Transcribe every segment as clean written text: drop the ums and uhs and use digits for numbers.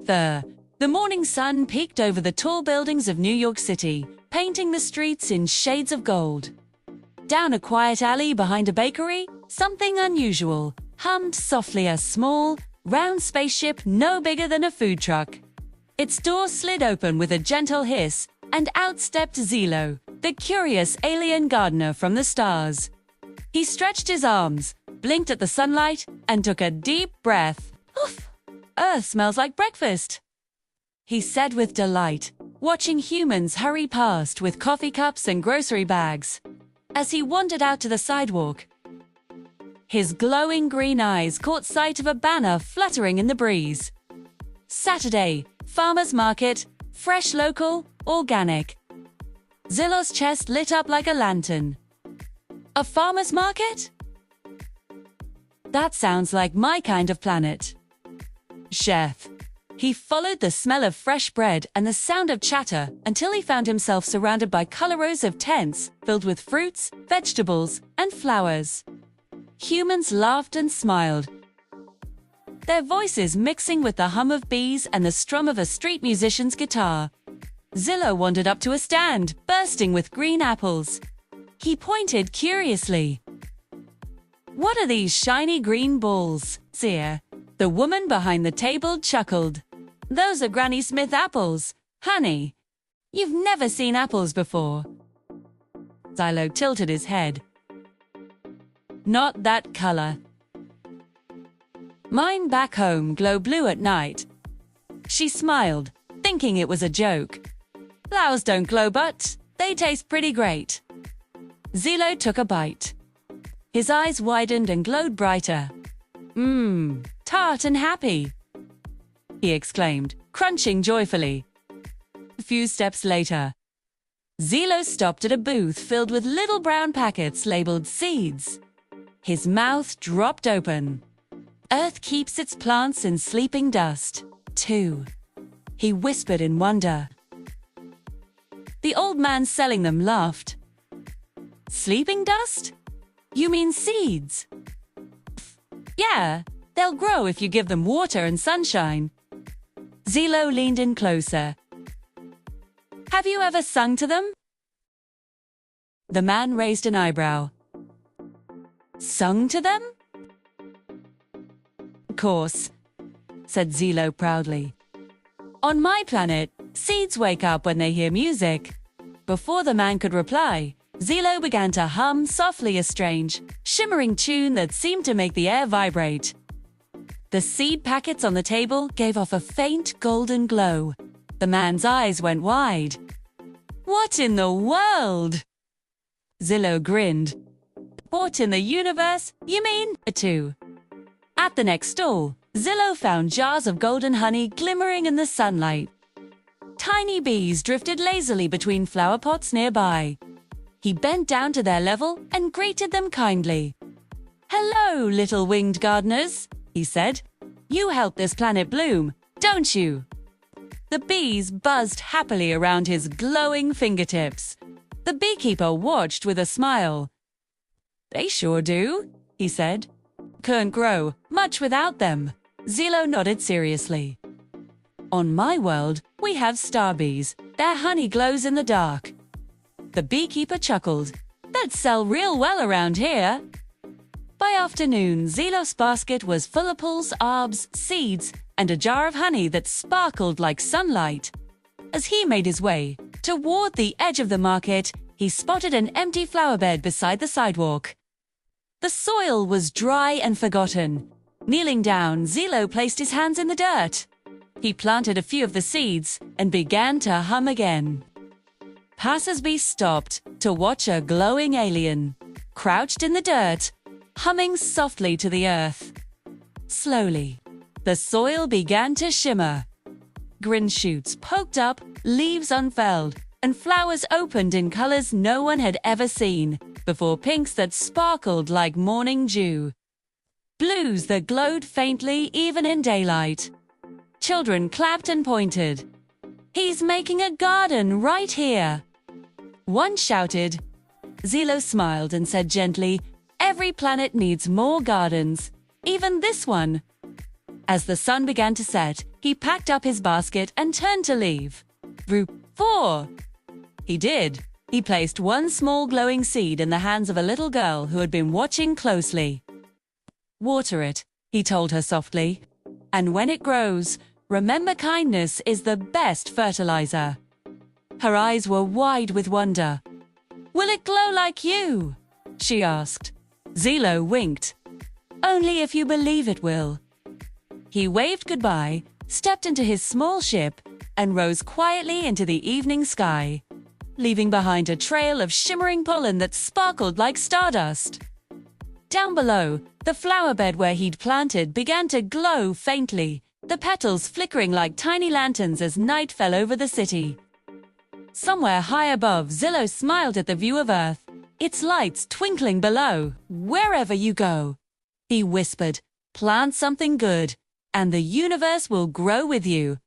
The morning sun peeked over the tall buildings of New York City, painting the streets in shades of gold. Down a quiet alley behind a bakery, something unusual hummed softly, a small, round spaceship no bigger than a food truck. Its door slid open with a gentle hiss, and out stepped Zylo, the curious alien gardener from the stars. He stretched his arms, blinked at the sunlight, and took a deep breath. "Oof! Earth smells like breakfast," he said with delight, watching humans hurry past with coffee cups and grocery bags. As he wandered out to the sidewalk, his glowing green eyes caught sight of a banner fluttering in the breeze. "Saturday, farmers market, fresh, local, organic." Zylo's chest lit up like a lantern. A farmers market? That sounds like my kind of planet. Chef. He followed the smell of fresh bread and the sound of chatter until he found himself surrounded by color rows of tents filled with fruits, vegetables, and flowers. Humans laughed and smiled, their voices mixing with the hum of bees and the strum of a street musician's guitar. Zylo wandered up to a stand, bursting with green apples. He pointed curiously. "What are these shiny green balls, Zia?" The woman behind the table chuckled. "Those are Granny Smith apples, honey. You've never seen apples before." Zylo tilted his head. "Not that color. Mine back home glow blue at night." She smiled, thinking it was a joke. "Flowers don't glow, but they taste pretty great." Zylo took a bite. His eyes widened and glowed brighter. Tart and happy," he exclaimed, crunching joyfully. A few steps later, Zylo stopped at a booth filled with little brown packets labeled seeds. His mouth dropped open. "Earth keeps its plants in sleeping dust, too," he whispered in wonder. The old man selling them laughed. "Sleeping dust? You mean seeds?" "Yeah, they'll grow if you give them water and sunshine." Zylo leaned in closer. "Have you ever sung to them?" The man raised an eyebrow. "Sung to them?" "Of course," said Zylo proudly. "On my planet, seeds wake up when they hear music." Before the man could reply, Zylo began to hum softly a strange, shimmering tune that seemed to make the air vibrate. The seed packets on the table gave off a faint golden glow. The man's eyes went wide. "What in the world?" Zylo grinned. "What in the universe, you mean, too?" At the next stall, Zylo found jars of golden honey glimmering in the sunlight. Tiny bees drifted lazily between flower pots nearby. He bent down to their level and greeted them kindly. "Hello, little winged gardeners," he said. "You help this planet bloom, don't you?" The bees buzzed happily around his glowing fingertips. The beekeeper watched with a smile. "They sure do," he said. "Couldn't grow much without them." Zylo nodded seriously. "On my world, we have star bees. Their honey glows in the dark." The beekeeper chuckled. "They'd sell real well around here." By afternoon, Zylo's basket was full of pulse, arbs, seeds, and a jar of honey that sparkled like sunlight. As he made his way toward the edge of the market, he spotted an empty flower bed beside the sidewalk. The soil was dry and forgotten. Kneeling down, Zylo placed his hands in the dirt. He planted a few of the seeds and began to hum again. Passers-by stopped to watch a glowing alien, crouched in the dirt, humming softly to the earth. Slowly, the soil began to shimmer. Green shoots poked up, leaves unfurled, and flowers opened in colors no one had ever seen before, pinks that sparkled like morning dew, blues that glowed faintly even in daylight. Children clapped and pointed. "He's making a garden right here," one shouted. Zylo smiled and said gently, "Every planet needs more gardens, even this one." As the sun began to set, he packed up his basket and turned to leave. Route 4. He did. He placed one small glowing seed in the hands of a little girl who had been watching closely. "Water it," he told her softly. "And when it grows, remember kindness is the best fertilizer." Her eyes were wide with wonder. "Will it glow like you?" she asked. Zylo winked. "Only if you believe it will." He waved goodbye, stepped into his small ship, and rose quietly into the evening sky, leaving behind a trail of shimmering pollen that sparkled like stardust. Down below, the flower bed where he'd planted began to glow faintly, the petals flickering like tiny lanterns as night fell over the city. Somewhere high above, Zylo smiled at the view of Earth, its lights twinkling below. "Wherever you go," he whispered, "plant something good, and the universe will grow with you."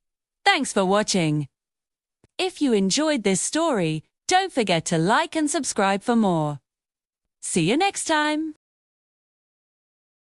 Thanks for watching. If you enjoyed this story, don't forget to like and subscribe for more. See you next time.